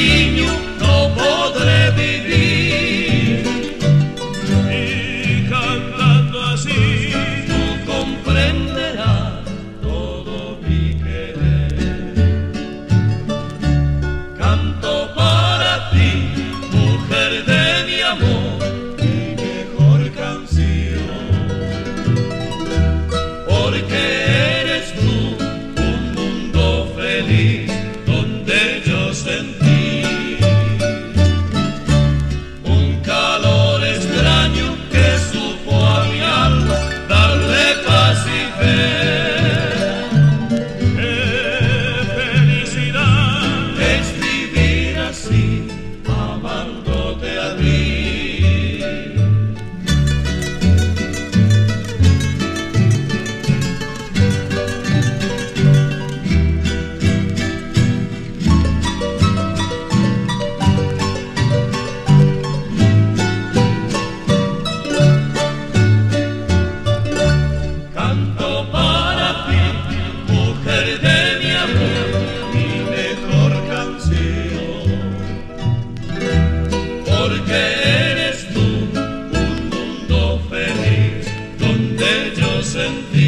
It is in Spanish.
cariño no podré vivir. Y cantando así Tú comprenderás todo mi querer. Canto para ti, mujer de mi amor, mi mejor canción, porque eres tú un mundo feliz donde yo sentí un calor extraño que supo a mi alma darle paz y fe. ¡qué felicidad! Es vivir así, amándote a ti. Canto para ti, mujer de mi amor, mi mejor canción, porque eres tú un mundo feliz donde yo sentí